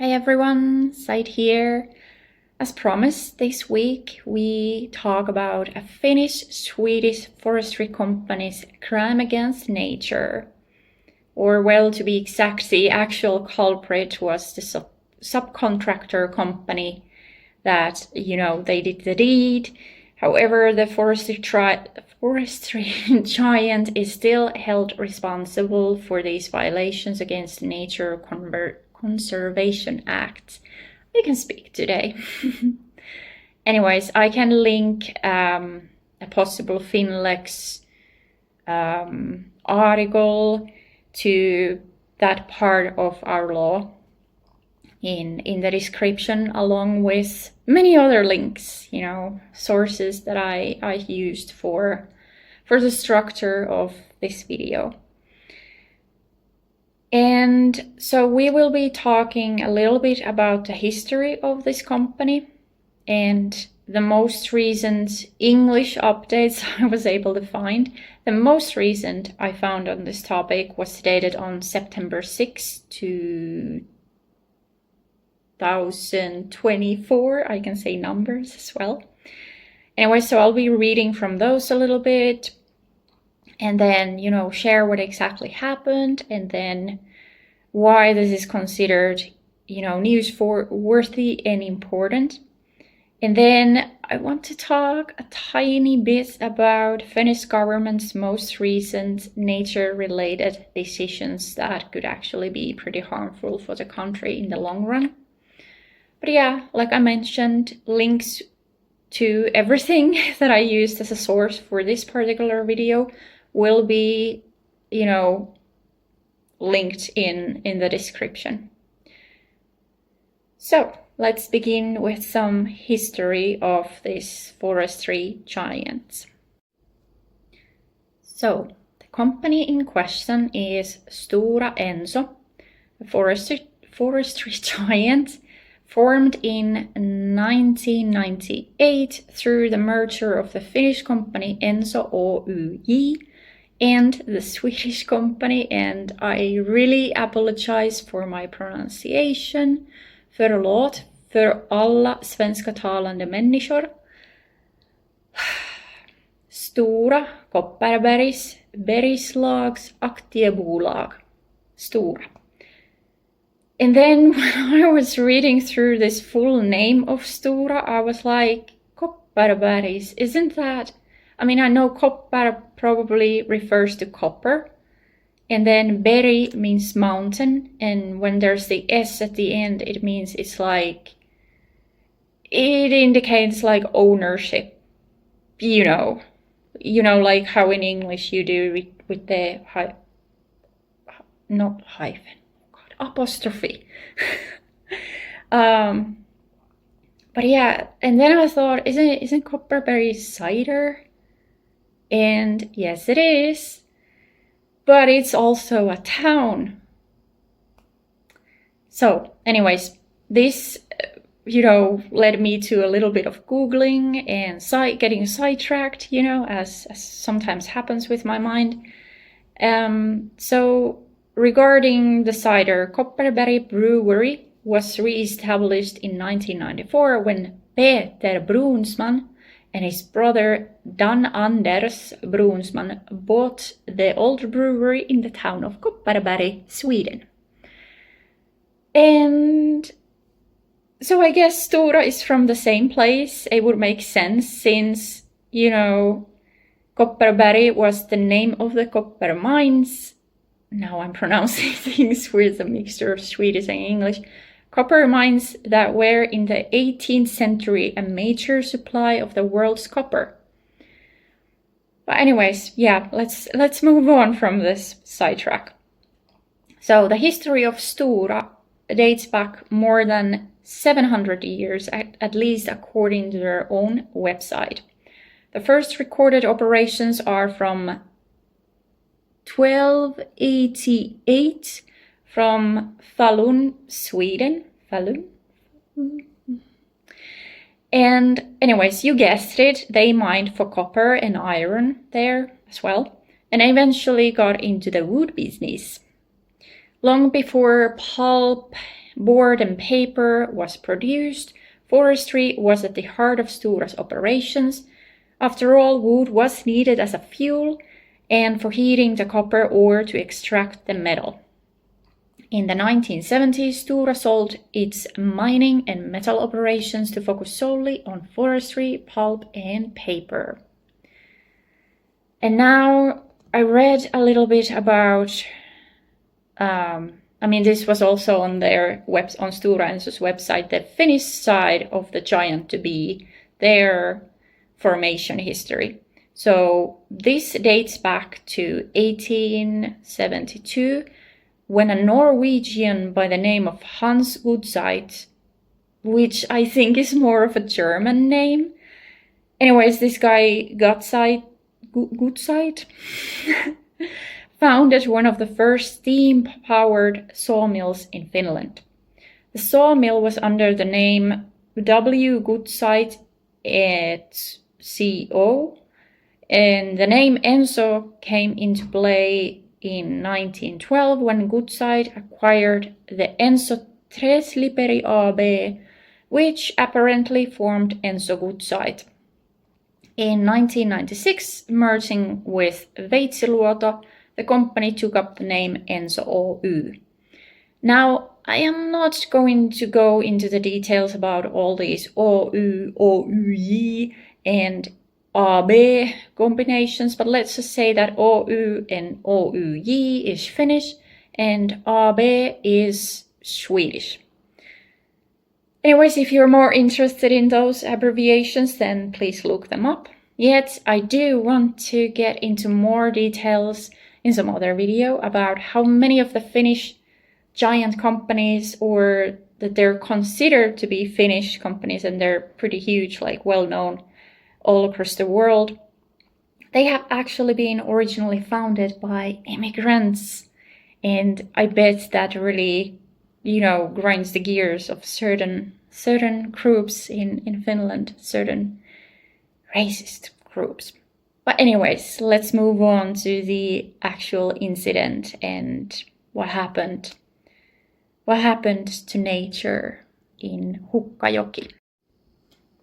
Hey everyone, Site here. As promised, this week we talk about a Finnish-Swedish forestry company's crime against nature. Or well, to be exact, the actual culprit was the subcontractor company that, they did the deed. However, the forestry giant is still held responsible for these violations against Nature Conservation Act. I can speak today. Anyways, I can link a possible Finlex article to that part of our law in the description, along with many other links, sources that I used for the structure of this video. And so we will be talking a little bit about the history of this company and the most recent English updates I was able to find. The most recent I found on this topic was dated on September 6, 2024. I can say numbers as well. Anyway, so I'll be reading from those a little bit and then, share what exactly happened and then why this is considered, newsworthy and important. And then I want to talk a tiny bit about Finnish government's most recent nature-related decisions that could actually be pretty harmful for the country in the long run. But yeah, like I mentioned, links to everything that I used as a source for this particular video will be, linked in the description. So let's begin with some history of this forestry giant. So the company in question is Stora Enso, a forestry giant formed in 1998 through the merger of the Finnish company Enso Oyj and the Swedish company, and I really apologize for my pronunciation. Förlåt för alla svenska-talande människor. Stora Kopparbergs Bergslags Aktiebolag. Stora. And then when I was reading through this full name of Stora, I was like, Kopparbergs, isn't that... I know koppar probably refers to copper, and then berg means mountain, and when there's the S at the end, it means it indicates like ownership, like how in English you do with the not hyphen, apostrophe. But yeah, and then I thought, isn't Kopparberg cider? And yes, it is, but it's also a town. So anyways, this, led me to a little bit of Googling and getting sidetracked, as sometimes happens with my mind. So regarding the cider, Kopparberg Brewery was re-established in 1994 when Peter Brunsman and his brother Dan Anders Brunsman bought the old brewery in the town of Kopparberg, Sweden. And so I guess Stora is from the same place. It would make sense since, Kopparberg was the name of the copper mines. Now I'm pronouncing things with a mixture of Swedish and English. Copper mines that were in the 18th century a major supply of the world's copper. But anyways, yeah, let's move on from this sidetrack. So the history of Stora dates back more than 700 years, at least according to their own website. The first recorded operations are from 1288 from Falun, Sweden. Falun? And anyways, you guessed it, they mined for copper and iron there as well, and eventually got into the wood business. Long before pulp board and paper was produced. Forestry was at the heart of Stora's operations. After all, wood was needed as a fuel and for heating the copper ore to extract the metal. In the 1970s, Stora sold its mining and metal operations to focus solely on forestry, pulp, and paper. And now I read a little bit about, this was also on their on Stora Enso's website, the Finnish side of the giant to be, their formation history. So this dates back to 1872, when a Norwegian by the name of Hans Gudseid, which I think is more of a German name. Anyways, this guy Gudseid founded one of the first steam-powered sawmills in Finland. The sawmill was under the name W. Gudseid et Co. And the name Enso came into play in 1912 when Gudseid acquired the Enso Träsliperi AB, which apparently formed Enso Gudseid. In 1996, merging with Veitsiluoto, the company took up the name Enso Oy. Now, I am not going to go into the details about all these Oy, Oy, and AB combinations, but let's just say that OU and OUJ is Finnish and AB is Swedish. Anyways, if you're more interested in those abbreviations, then please look them up. Yet, I do want to get into more details in some other video about how many of the Finnish giant companies, or that they're considered to be Finnish companies, and they're pretty huge, like well-known all across the world, they have actually been originally founded by immigrants. And I bet that really, grinds the gears of certain groups in Finland, certain racist groups. But anyways, let's move on to the actual incident and what happened to nature in Hukkajoki.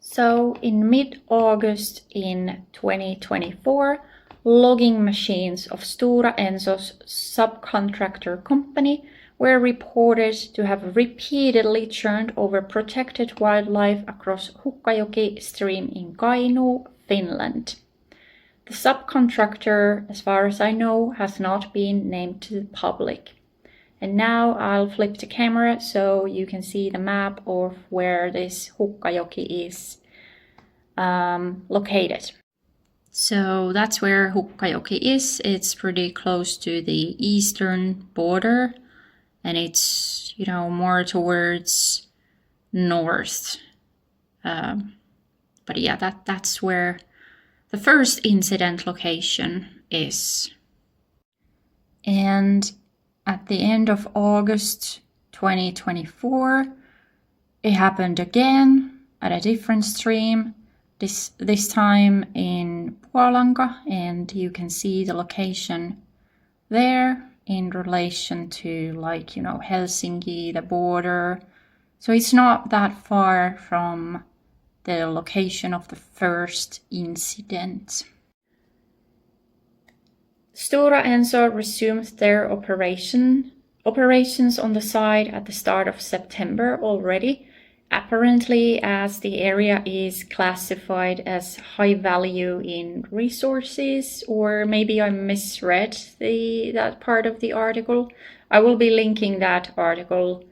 So in mid-August in 2024, logging machines of Stora Enso's subcontractor company were reported to have repeatedly churned over protected wildlife across Hukkajoki stream in Kainuu, Finland. The subcontractor, as far as I know, has not been named to the public. And now I'll flip the camera so you can see the map of where this Hukkajoki is located. So that's where Hukkajoki is. It's pretty close to the eastern border, and it's, more towards north. But yeah, that's where the first incident location is. And at the end of August 2024, it happened again at a different stream, this time in Puolanka, and you can see the location there in relation to Helsinki, the border. So it's not that far from the location of the first incident. Stora Enso resumed their operations on the site at the start of September already, apparently as the area is classified as high value in resources, or maybe I misread that part of the article. I will be linking that article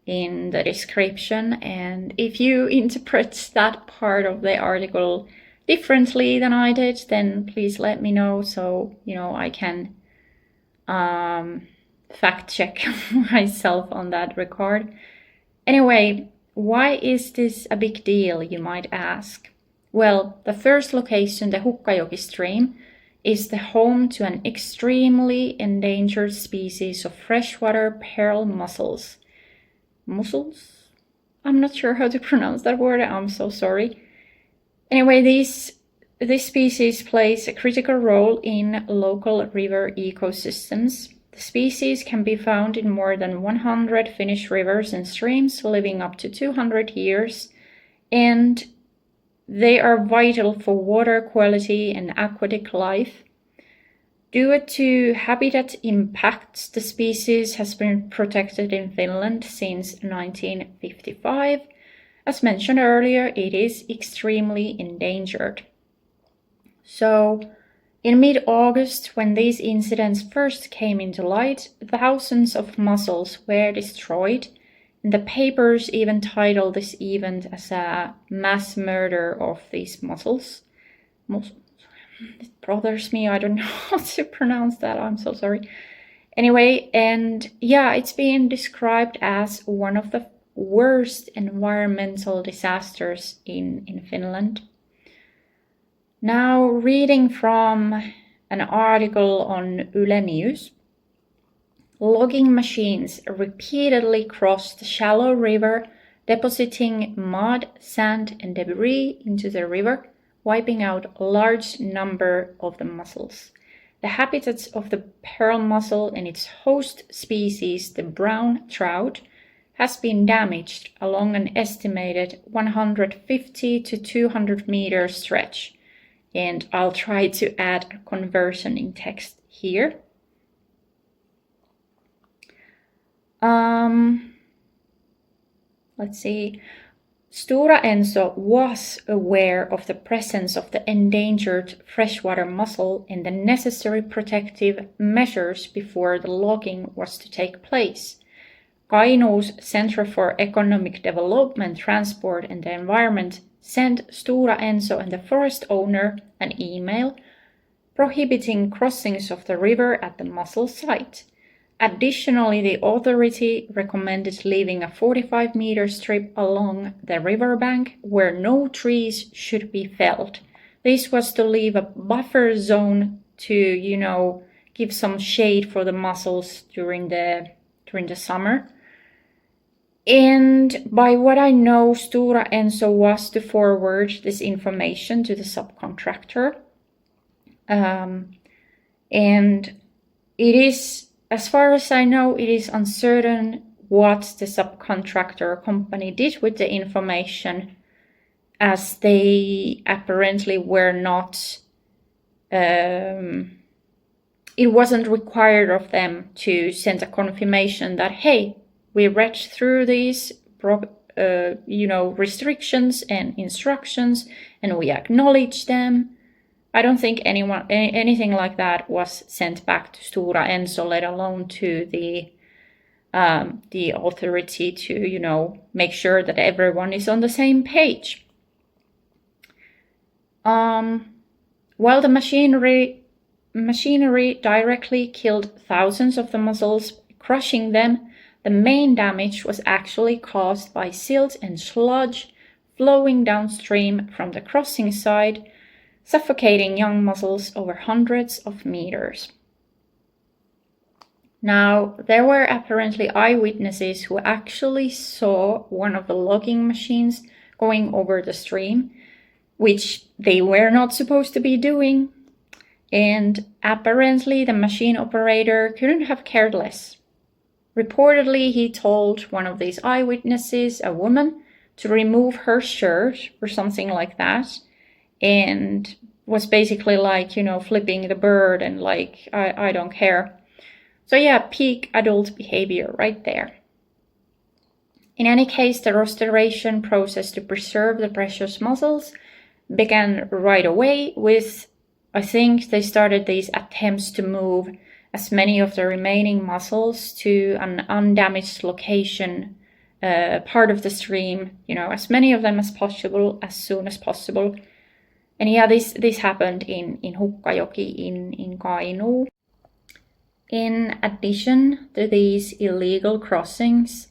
in the description, and if you interpret that part of the article differently than I did, then please let me know so I can fact check myself on that record. Anyway, why is this a big deal, you might ask? Well, the first location, the Hukkajoki stream, is the home to an extremely endangered species of freshwater pearl mussels. Mussels? I'm not sure how to pronounce that word, I'm so sorry. Anyway, this species plays a critical role in local river ecosystems. The The species can be found in more than 100 Finnish rivers and streams, living up to 200 years, and they are vital for water quality and aquatic life. Due to habitat impacts, the species has been protected in Finland since 1955. As mentioned earlier, it is extremely endangered. So, in mid-August, when these incidents first came into light, thousands of mussels were destroyed, and the papers even titled this event as a mass murder of these mussels. It bothers me, I don't know how to pronounce that, I'm so sorry. Anyway, and yeah, it's been described as one of the worst environmental disasters in Finland. Now, reading from an article on Yle-news, logging machines repeatedly crossed the shallow river, depositing mud, sand, and debris into the river, wiping out a large number of the mussels. The habitats of the pearl mussel and its host species, the brown trout, has been damaged along an estimated 150 to 200 meter stretch. And I'll try to add a conversion in text here. Let's see. Stora Enso was aware of the presence of the endangered freshwater mussel and the necessary protective measures before the logging was to take place. Kainuu's Centre for Economic Development, Transport and the Environment sent Stora Enso and the forest owner an email prohibiting crossings of the river at the mussel site. Additionally, the authority recommended leaving a 45-meter strip along the riverbank where no trees should be felled. This was to leave a buffer zone to, give some shade for the mussels during the summer. And by what I know, Stora Enso was to forward this information to the subcontractor. And it is, as far as I know, it is uncertain what the subcontractor company did with the information, as they apparently were not, it wasn't required of them to send a confirmation that, hey, we read through these, restrictions and instructions, and we acknowledge them. I don't think anything like that was sent back to Stora Enso, let alone to the authority to, make sure that everyone is on the same page. While the machinery directly killed thousands of the mussels, crushing them, the main damage was actually caused by silt and sludge flowing downstream from the crossing side, suffocating young mussels over hundreds of meters. Now, there were apparently eyewitnesses who actually saw one of the logging machines going over the stream, which they were not supposed to be doing, and apparently the machine operator couldn't have cared less. Reportedly, he told one of these eyewitnesses, a woman, to remove her shirt or something like that, and was basically like, flipping the bird and like, I don't care. So yeah, peak adult behavior right there. In any case, the restoration process to preserve the precious mussels began right away with, I think they started these attempts to move as many of the remaining mussels to an undamaged location, part of the stream, as many of them as possible, as soon as possible. And yeah, this happened in Hukkajoki in Kainuu. In addition to these illegal crossings,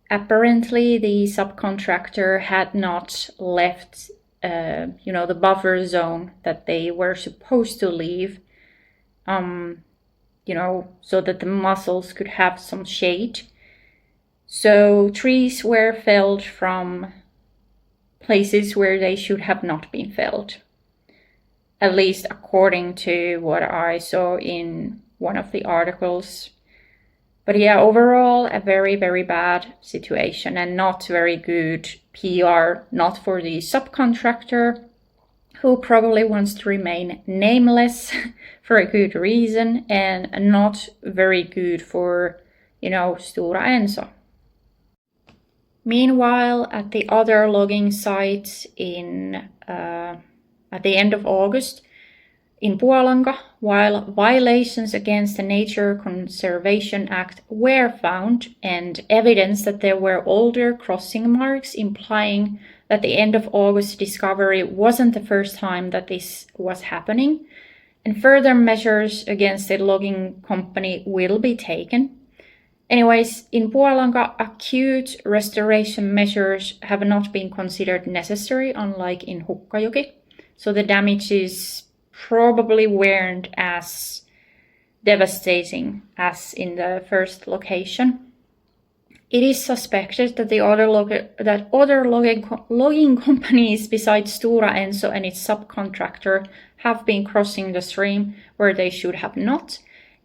apparently the subcontractor had not left, the buffer zone that they were supposed to leave, so that the mussels could have some shade. So trees were felled from places where they should have not been felled, at least according to what I saw in one of the articles. But yeah, overall, a very, very bad situation and not very good PR, not for the subcontractor, who probably wants to remain nameless for a good reason, and not very good for, Stora Enso. Meanwhile, at the other logging sites at the end of August, in Puolanga, while violations against the Nature Conservation Act were found and evidence that there were older crossing marks implying that the end of August discovery wasn't the first time that this was happening, and further measures against the logging company will be taken. Anyways, in Puolanga, acute restoration measures have not been considered necessary, unlike in Hukkajoki, so the damages probably weren't as devastating as in the first location. It is suspected that the other logging companies besides Stora Enso and its subcontractor have been crossing the stream where they should have not,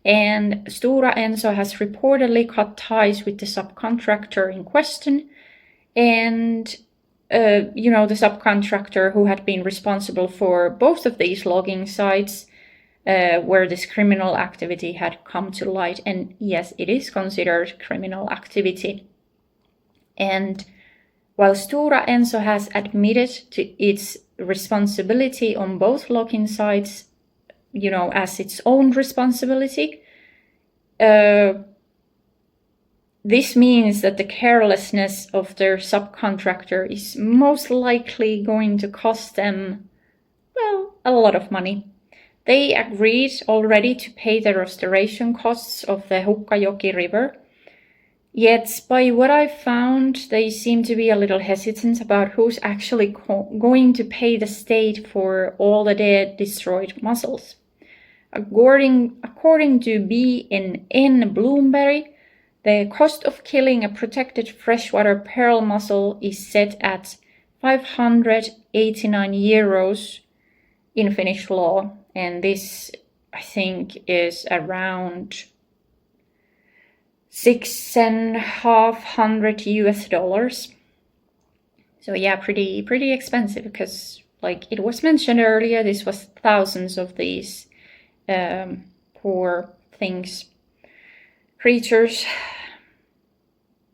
and Stora Enso has reportedly cut ties with the subcontractor in question, and the subcontractor who had been responsible for both of these logging sites where this criminal activity had come to light. And yes, it is considered criminal activity. And while Stora Enso has admitted to its responsibility on both logging sites, as its own responsibility, this means that the carelessness of their subcontractor is most likely going to cost them, a lot of money. They agreed already to pay the restoration costs of the Hukkajoki River, yet by what I've found, they seem to be a little hesitant about who's actually going to pay the state for all the dead, destroyed mussels. According to BNN Bloomberg, the cost of killing a protected freshwater pearl mussel is set at 589 euros in Finnish law, and this, I think, is around $650 US. So yeah, pretty expensive, because like it was mentioned earlier, this was thousands of these poor things, creatures.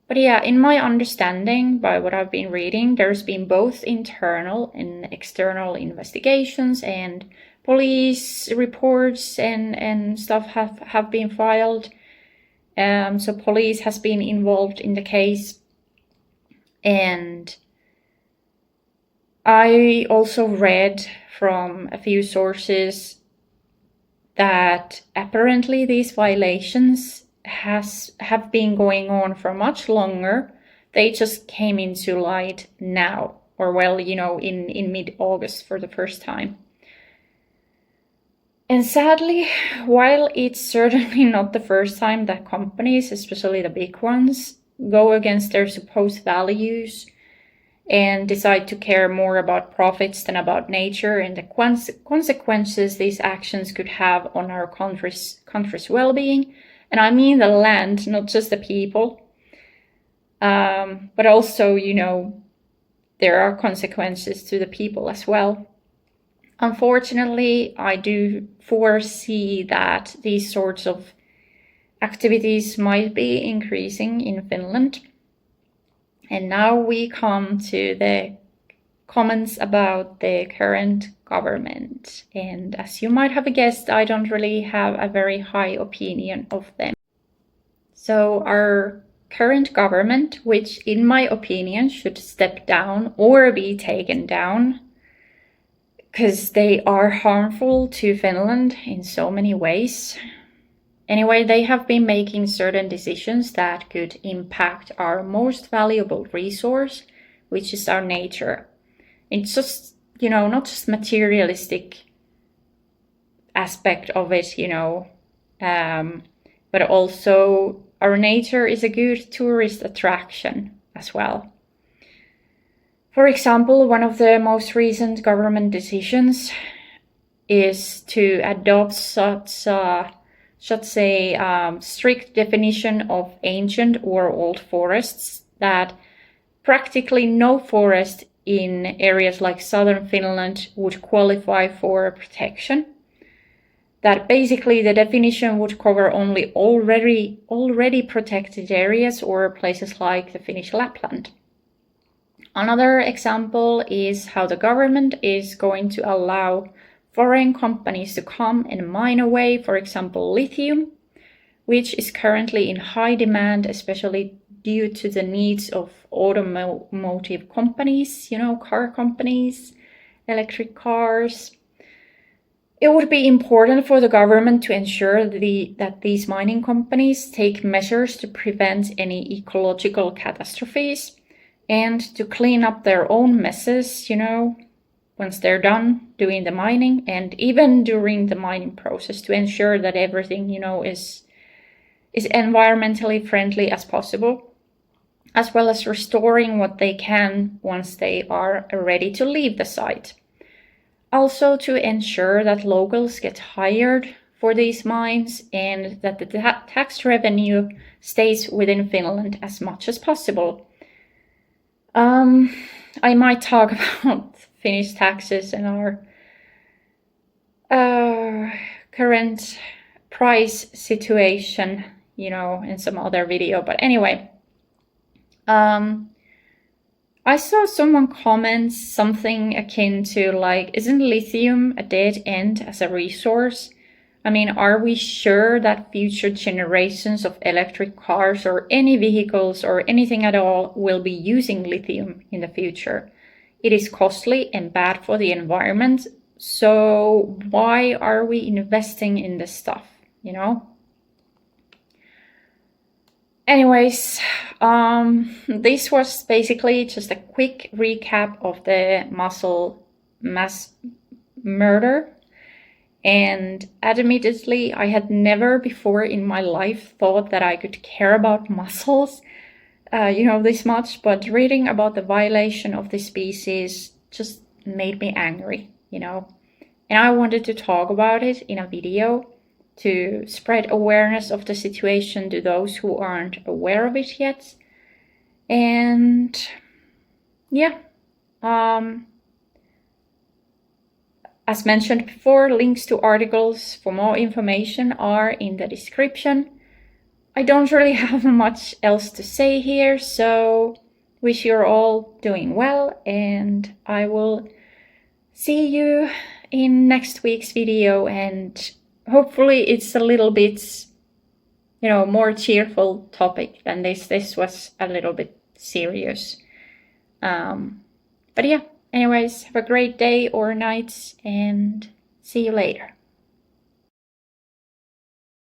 But yeah, in my understanding, by what I've been reading, there's been both internal and external investigations, and police reports and stuff have been filed. So police has been involved in the case. And I also read from a few sources that apparently these violations have been going on for much longer. They just came into light now, or in mid-August for the first time. And sadly, while it's certainly not the first time that companies, especially the big ones, go against their supposed values and decide to care more about profits than about nature and the consequences these actions could have on our country's well-being, and I mean the land, not just the people, but also, there are consequences to the people as well. Unfortunately, I do foresee that these sorts of activities might be increasing in Finland. And now we come to the comments about the current government. And as you might have guessed, I don't really have a very high opinion of them. So our current government, which in my opinion should step down or be taken down, because they are harmful to Finland in so many ways. Anyway, they have been making certain decisions that could impact our most valuable resource, which is our nature. It's just, not just materialistic aspect of it, but also our nature is a good tourist attraction as well. For example, one of the most recent government decisions is to adopt such a such a strict definition of ancient or old forests that practically no forest in areas like southern Finland would qualify for protection. That basically the definition would cover only already protected areas or places like the Finnish Lapland. Another example is how the government is going to allow foreign companies to come and mine away, for example, lithium, which is currently in high demand, especially due to the needs of automotive companies, car companies, electric cars. It would be important for the government to ensure that these mining companies take measures to prevent any ecological catastrophes and to clean up their own messes, once they're done doing the mining, and even during the mining process, to ensure that everything, is environmentally friendly as possible, as well as restoring what they can once they are ready to leave the site. Also to ensure that locals get hired for these mines and that the tax revenue stays within Finland as much as possible. I might talk about Finnish taxes and our current price situation, in some other video. But anyway, I saw someone comment something akin to like, isn't lithium a dead end as a resource? I mean, are we sure that future generations of electric cars or any vehicles or anything at all will be using lithium in the future? It is costly and bad for the environment. So why are we investing in this stuff, Anyways, this was basically just a quick recap of the mussel mass murder. And admittedly, I had never before in my life thought that I could care about mussels, this much. But reading about the violation of this species just made me angry, And I wanted to talk about it in a video to spread awareness of the situation to those who aren't aware of it yet. And yeah, as mentioned before, links to articles for more information are in the description. I don't really have much else to say here, so wish you're all doing well, and I will see you in next week's video, and hopefully it's a little bit, more cheerful topic than this. This was a little bit serious. But yeah, anyways, have a great day or night, and see you later.